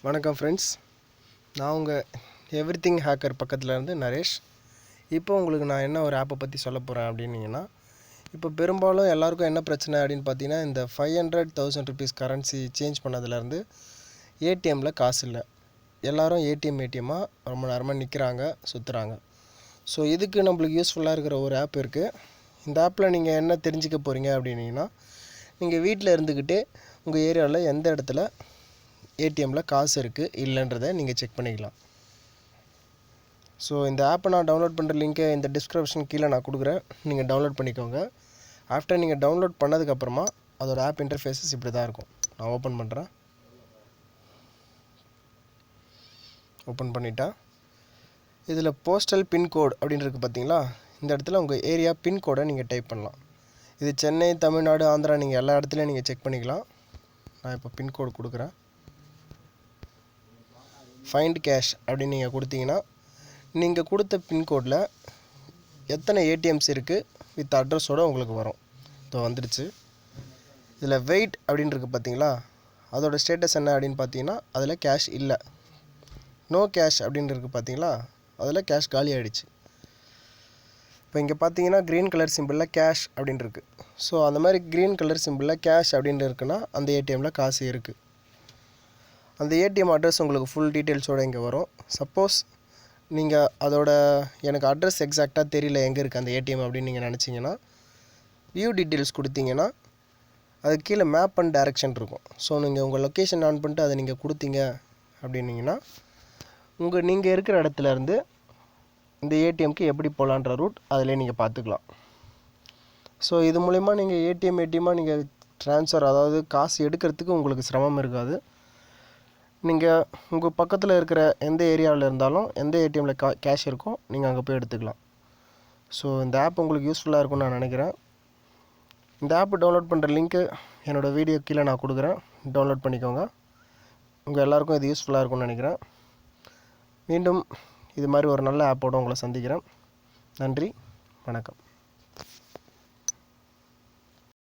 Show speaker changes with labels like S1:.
S1: வணக்கம் ஃப்ரெண்ட்ஸ், நான் உங்கள் எவ்ரிதிங் ஹேக்கர் பக்கத்துலேருந்து நரேஷ். இப்போ உங்களுக்கு நான் என்ன ஒரு ஆப்பை பற்றி சொல்ல போகிறேன் அப்படின்னீங்கன்னா, இப்போ பெரும்பாலும் எல்லாருக்கும் என்ன பிரச்சனை அப்படின்னு பார்த்தீங்கன்னா, இந்த 500,000 ருபீஸ் கரன்சி சேஞ்ச் பண்ணதுலேருந்து ஏடிஎம்மில் காசு இல்லை. எல்லோரும் ஏடிஎம்மாக ரொம்ப நேரமாக நிற்கிறாங்க, சுற்றுறாங்க. ஸோ இதுக்கு நம்மளுக்கு யூஸ்ஃபுல்லாக இருக்கிற ஒரு ஆப் இருக்குது. இந்த ஆப்பில் நீங்கள் என்ன தெரிஞ்சுக்க போகிறீங்க அப்படின்னீங்கன்னா, நீங்கள் வீட்டில் இருந்துக்கிட்டே உங்கள் ஏரியாவில் எந்த இடத்துல ஏடிஎம்மில் காசு இருக்குது இல்லைன்றதை நீங்கள் செக் பண்ணிக்கலாம். ஸோ இந்த ஆப்பை நான் டவுன்லோட் பண்ணுற லிங்க்கை இந்த டிஸ்கிரிப்ஷன் கீழே நான் கொடுக்குறேன், நீங்கள் டவுன்லோட் பண்ணிக்கோங்க. ஆஃப்டர் நீங்கள் டவுன்லோட் பண்ணதுக்கப்புறமா அதோட ஆப் இன்டர்ஃபேஸஸ் இப்படி தான் இருக்கும். நான் ஓப்பன் பண்ணுறேன். ஓப்பன் பண்ணிட்டேன். இதில் போஸ்டல் பின்கோடு அப்படின்னு இருக்குது பார்த்தீங்களா, இந்த இடத்துல உங்கள் ஏரியா பின்கோடை நீங்கள் டைப் பண்ணலாம். இது சென்னை, தமிழ்நாடு, ஆந்திரா, நீங்கள் எல்லா இடத்துலையும் நீங்கள் செக் பண்ணிக்கலாம். நான் இப்போ பின்கோடு கொடுக்குறேன். ஃபைண்ட் கேஷ் அப்படின்னு நீங்கள் கொடுத்தீங்கன்னா, நீங்கள் கொடுத்த பின்கோடில் எத்தனை ஏடிஎம்ஸ் இருக்குது வித் அட்ரஸோடு உங்களுக்கு வரும். இப்போ வந்துடுச்சு. இதில் வெயிட் அப்படின்னு இருக்குது பார்த்தீங்களா, அதோடய ஸ்டேட்டஸ் என்ன அப்படின்னு பார்த்தீங்கன்னா, அதில் கேஷ் இல்லை. நோ கேஷ் அப்படின்னு இருக்குது பார்த்தீங்களா, அதில் கேஷ் காலி ஆகிடுச்சு. இப்போ இங்கே பார்த்தீங்கன்னா க்ரீன் கலர் சிம்பிளில் கேஷ் அப்படின்னு இருக்குது. ஸோ அந்த மாதிரி க்ரீன் கலர் சிம்பிளில் கேஷ் அப்படின்னு இருக்குன்னா அந்த ஏடிஎம்மில் காசு இருக்குது. அந்த ஏடிஎம் அட்ரஸ் உங்களுக்கு ஃபுல் டீட்டெயில்ஸோடு இங்கே வரும். சப்போஸ் நீங்கள் அதோட எனக்கு அட்ரஸ் எக்ஸாக்டாக தெரியல எங்கே இருக்குது அந்த ஏடிஎம் அப்படின்னு நீங்கள் நினச்சிங்கன்னா, வியூ டீட்டெயில்ஸ் கொடுத்தீங்கன்னா அதுக்கு கீழே மேப் அண்ட் டைரக்ஷன் இருக்கும். ஸோ நீங்கள் உங்கள் லொக்கேஷன் ஆன் பண்ணிட்டு அதை நீங்கள் கொடுத்தீங்க அப்படின்னீங்கன்னா, நீங்கள் இருக்கிற இடத்துலேருந்து இந்த ஏடிஎம்க்கு எப்படி போகலான்ற ரூட் அதிலே நீங்கள் பார்த்துக்கலாம். ஸோ இது மூலிமா நீங்கள் ஏடிஎம்மாக நீங்கள் ட்ரான்ஸ்ஃபர், அதாவது காசு எடுக்கிறதுக்கு உங்களுக்கு சிரமம் இருக்காது. நீங்கள் உங்கள் பக்கத்தில் இருக்கிற எந்த ஏரியாவில் இருந்தாலும் எந்த ஏடிஎம்மில் கேஷ் இருக்கோ நீங்கள் அங்கே போய் எடுத்துக்கலாம். ஸோ இந்த ஆப் உங்களுக்கு யூஸ்ஃபுல்லாக இருக்கும்னு நான் நினைக்கிறேன். இந்த ஆப் டவுன்லோட் பண்ணுற லிங்க்கு என்னோடய வீடியோ கீழே நான் கொடுக்குறேன், டவுன்லோட் பண்ணிக்கோங்க. உங்கள் எல்லாேருக்கும் இது யூஸ்ஃபுல்லாக இருக்கும்னு நினைக்கிறேன். மீண்டும் இது மாதிரி ஒரு நல்ல ஆப்போடு உங்களை சந்திக்கிறேன். நன்றி, வணக்கம்.